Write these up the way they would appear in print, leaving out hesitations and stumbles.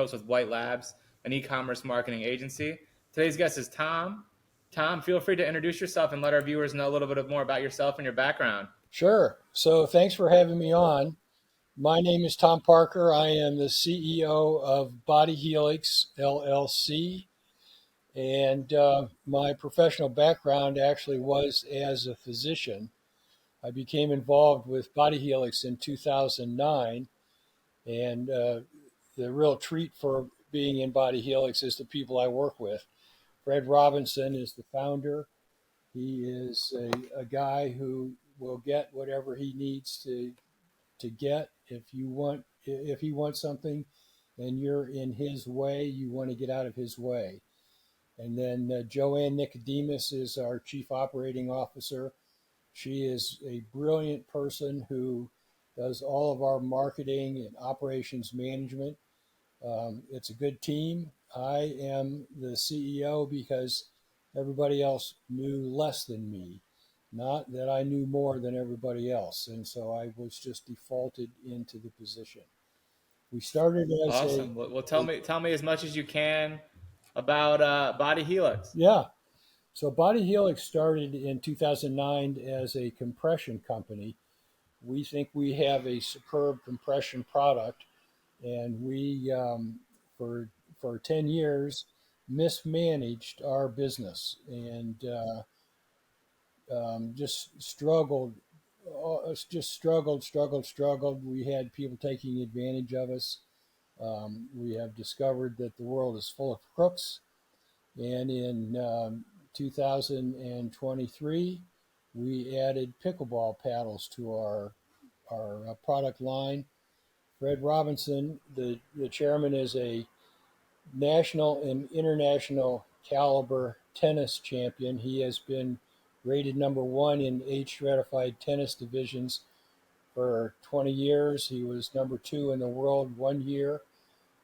co-host with White Labs, an e-commerce marketing agency. Today's guest is Tom. Tom, feel free to introduce yourself and let our viewers know a little bit more about yourself and your background. Sure. So thanks for having me on. My name is Tom Parker. I am the CEO of Body Helix LLC. And my professional background actually was as a physician. I became involved with Body Helix in 2009. And the real treat for being in Body Helix is the people I work with. Fred Robinson is the founder. He is a guy who will get whatever he needs to get. If he wants something and you're in his way, you want to get out of his way. And then Joanne Nicodemus is our chief operating officer. She is a brilliant person who does all of our marketing and operations management. It's a good team. I am the CEO because everybody else knew less than me, not that I knew more than everybody else. And so I was just defaulted into the position. We started as Awesome. Well, tell me as much as you can about Body Helix. yeah. So Body Helix started in 2009 as a compression company. We think we have a superb compression product, and we for 10 years mismanaged our business and just struggled. We had people taking advantage of us. We have discovered that the world is full of crooks, and in 2023 we added pickleball paddles to our product line. Fred Robinson, the chairman, is a national and international caliber tennis champion. He has been rated number one in age stratified tennis divisions for 20 years. He was number two in the world 1 year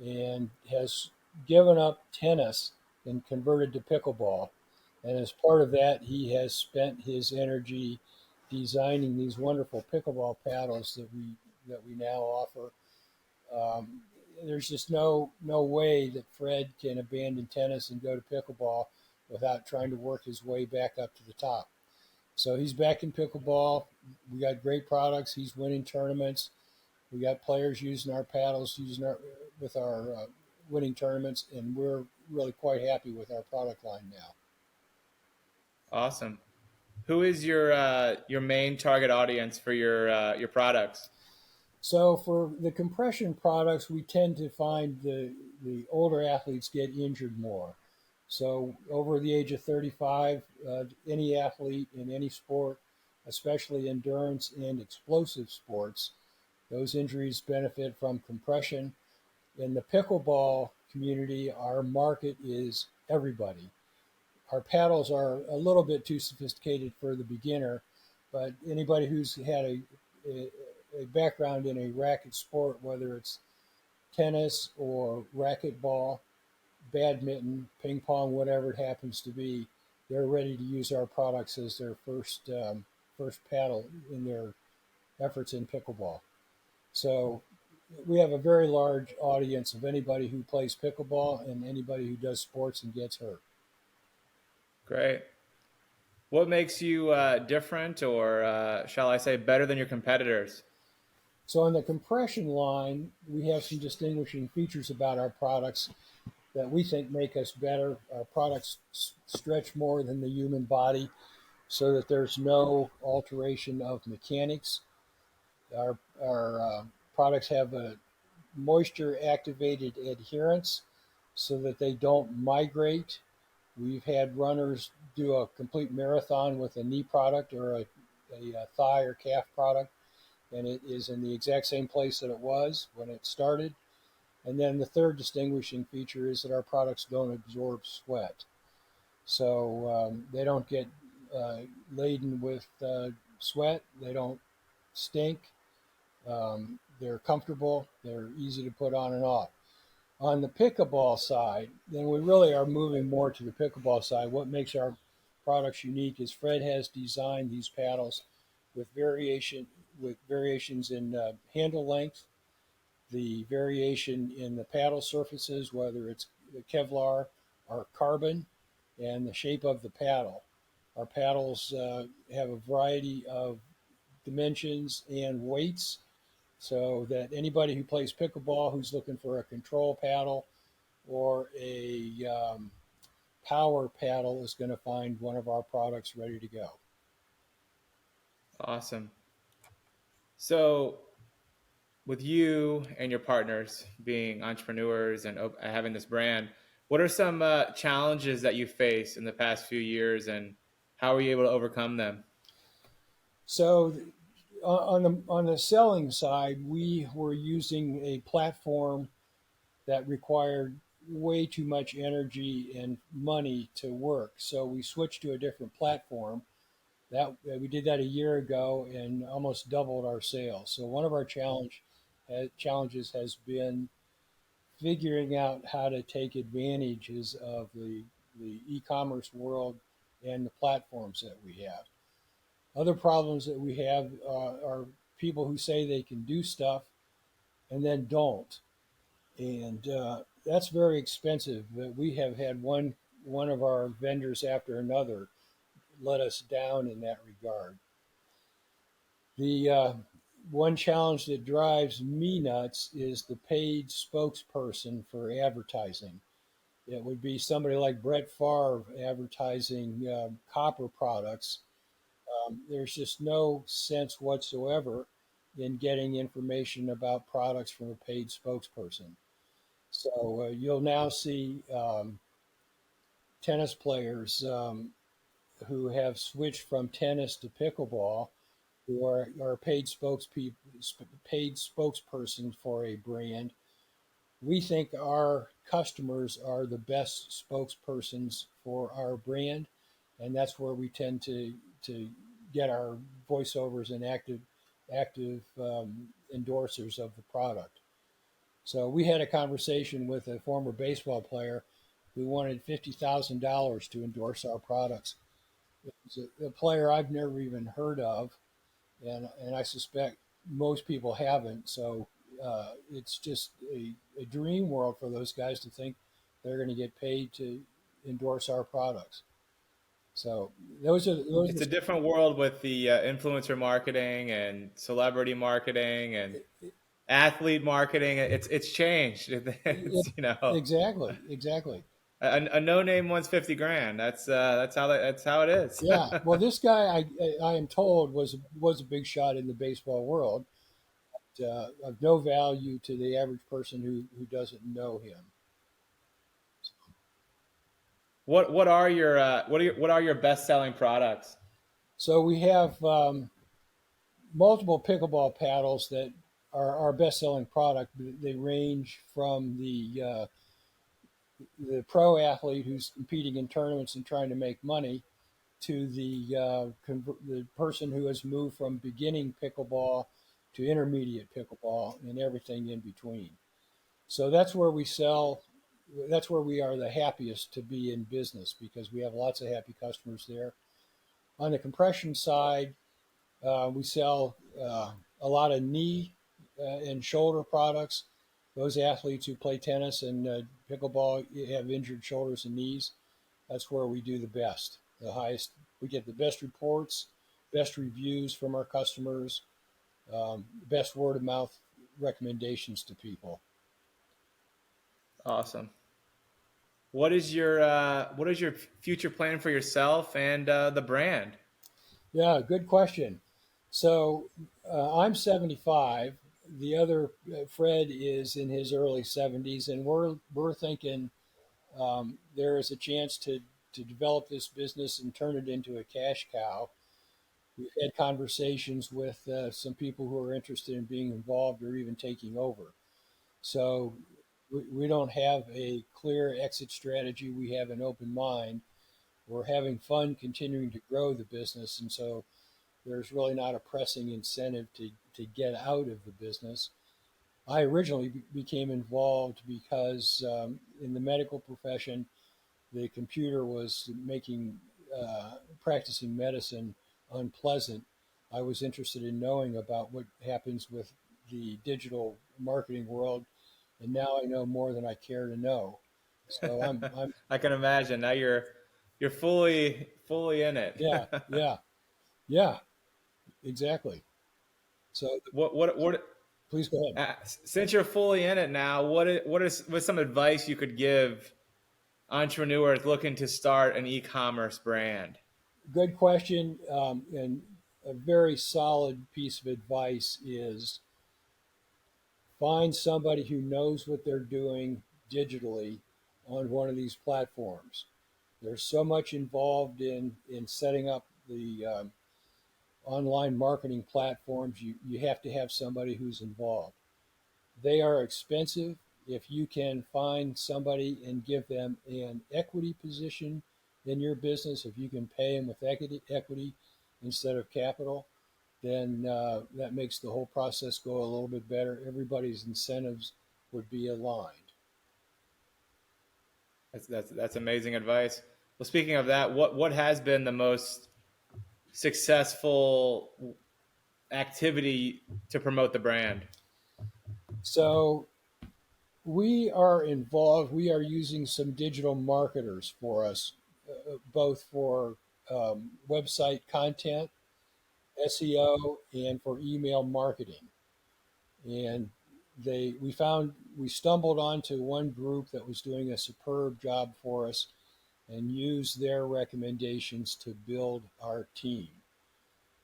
and has given up tennis and converted to pickleball. And as part of that, he has spent his energy designing these wonderful pickleball paddles that we now offer. Um, there's just no way that Fred can abandon tennis and go to pickleball without trying to work his way back up to the top. So he's back in pickleball. We got great products. He's winning tournaments. We got players using our paddles, with our winning tournaments, and we're really quite happy with our product line now. Awesome. Who is your main target audience for your products? So for the compression products, we tend to find the older athletes get injured more. So over the age of 35, any athlete in any sport, especially endurance and explosive sports, those injuries benefit from compression. In the pickleball community, our market is everybody. Our paddles are a little bit too sophisticated for the beginner, but anybody who's had a background in a racket sport, whether it's tennis or racquetball, badminton, ping pong, whatever it happens to be, they're ready to use our products as their first paddle in their efforts in pickleball. So we have a very large audience of anybody who plays pickleball and anybody who does sports and gets hurt. Great. What makes you different, or shall I say, better than your competitors? So on the compression line, we have some distinguishing features about our products that we think make us better. Our products stretch more than the human body so that there's no alteration of mechanics. Our products have a moisture activated adherence so that they don't migrate. We've had runners do a complete marathon with a knee product or a thigh or calf product, and it is in the exact same place that it was when it started. And then the third distinguishing feature is that our products don't absorb sweat. So they don't get laden with sweat. They don't stink. They're comfortable. They're easy to put on and off. On the pickleball side, then we really are moving more to the pickleball side. What makes our products unique is Fred has designed these paddles with variations in handle length, the variation in the paddle surfaces, whether it's the Kevlar or carbon, and the shape of the paddle. Our paddles have a variety of dimensions and weights so that anybody who plays pickleball who's looking for a control paddle or a power paddle is going to find one of our products ready to go. Awesome. So, with you and your partners being entrepreneurs and having this brand, what are some challenges that you face in the past few years, and how were you able to overcome them? So on the selling side, we were using a platform that required way too much energy and money to work. So we switched to a different platform. That we did that a year ago and almost doubled our sales. So one of our challenges has been figuring out how to take advantages of the e-commerce world and the platforms that we have. Other problems that we have are people who say they can do stuff and then don't, and that's very expensive. But we have had one of our vendors after another let us down in that regard. The one challenge that drives me nuts is the paid spokesperson for advertising. It would be somebody like Brett Favre advertising copper products. There's just no sense whatsoever in getting information about products from a paid spokesperson. So you'll now see tennis players who have switched from tennis to pickleball who are paid spokespersons for a brand. We think our customers are the best spokespersons for our brand, and that's where we tend to get our voiceovers and active endorsers of the product. So we had a conversation with a former baseball player who wanted $50,000 to endorse our products. It was a player I've never even heard of, and I suspect most people haven't. So it's just a dream world for those guys to think they're going to get paid to endorse our products. So It's a different world with the influencer marketing and celebrity marketing and athlete marketing. It's changed. It's exactly. a no name wants 50 grand. That's how it is. Yeah. Well, this guy I am told was a big shot in the baseball world, of no value to the average person who doesn't know him. What are your best selling products? So we have multiple pickleball paddles that are our best selling product. They range from the pro athlete who's competing in tournaments and trying to make money to the person who has moved from beginning pickleball to intermediate pickleball and everything in between. So that's where we sell. That's where we are the happiest to be in business because we have lots of happy customers there. On the compression side, we sell a lot of knee and shoulder products. Those athletes who play tennis and pickleball have injured shoulders and knees. That's where we do the best, the highest. We get the best reports, best reviews from our customers, best word of mouth recommendations to people. Awesome. What is your future plan for yourself and the brand? Yeah, good question. So I'm 75. The other Fred is in his early 70s, and we're thinking there is a chance to develop this business and turn it into a cash cow. We've had conversations with some people who are interested in being involved or even taking over. So we don't have a clear exit strategy. We have an open mind. We're having fun continuing to grow the business, and so there's really not a pressing incentive to get out of the business. I originally became involved because in the medical profession, the computer was making practicing medicine unpleasant. I was interested in knowing about what happens with the digital marketing world, and now I know more than I care to know. So I'm I can imagine. Now you're fully in it. yeah, yeah, yeah, exactly. So What please go ahead. since you're fully in it now, what's some advice you could give entrepreneurs looking to start an e-commerce brand? Good question. And a very solid piece of advice is find somebody who knows what they're doing digitally on one of these platforms. There's so much involved in setting up the online marketing platforms. You have to have somebody who's involved. They are expensive. If you can find somebody and give them an equity position in your business, if you can pay them with equity instead of capital, then that makes the whole process go a little bit better. Everybody's incentives would be aligned. That's amazing advice. Well, speaking of that, what has been the most successful activity to promote the brand? So we are involved. We are using some digital marketers for us, both for website content, SEO, and for email marketing. And we stumbled onto one group that was doing a superb job for us and used their recommendations to build our team.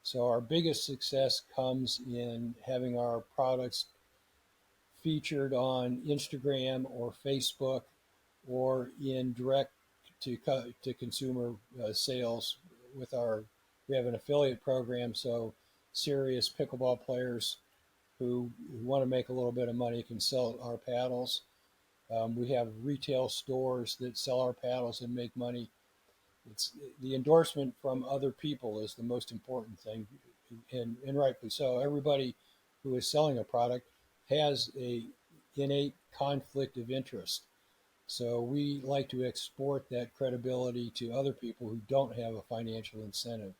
So our biggest success comes in having our products featured on Instagram or Facebook or in direct to consumer sales with our we have an affiliate program, so serious pickleball players who want to make a little bit of money can sell our paddles. We have retail stores that sell our paddles and make money. It's the endorsement from other people is the most important thing, and rightfully so. Everybody who is selling a product has a innate conflict of interest. So we like to export that credibility to other people who don't have a financial incentive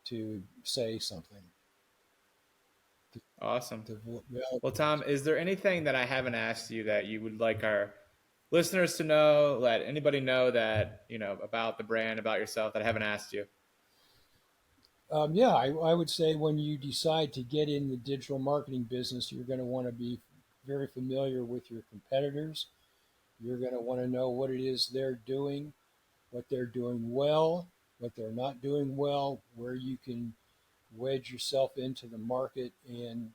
to say something. Awesome. Well, Well, Tom, is there anything that I haven't asked you that you would like our listeners to know? Let anybody know that about the brand, about yourself that I haven't asked you. yeah, I would say when you decide to get in the digital marketing business, you're going to want to be very familiar with your competitors. You're going to want to know what it is they're doing, what they're doing well, what they're not doing well, where you can wedge yourself into the market and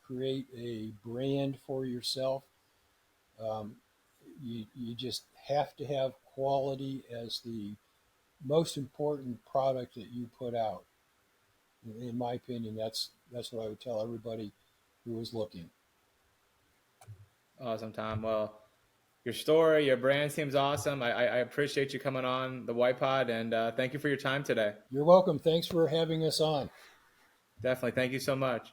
create a brand for yourself. Um, you just have to have quality as the most important product that you put out. In my opinion, that's what I would tell everybody who is looking. Awesome, Tom. Well, your story, your brand seems awesome. I appreciate you coming on the White Pod, and thank you for your time today. You're welcome. Thanks for having us on. Definitely. Thank you so much.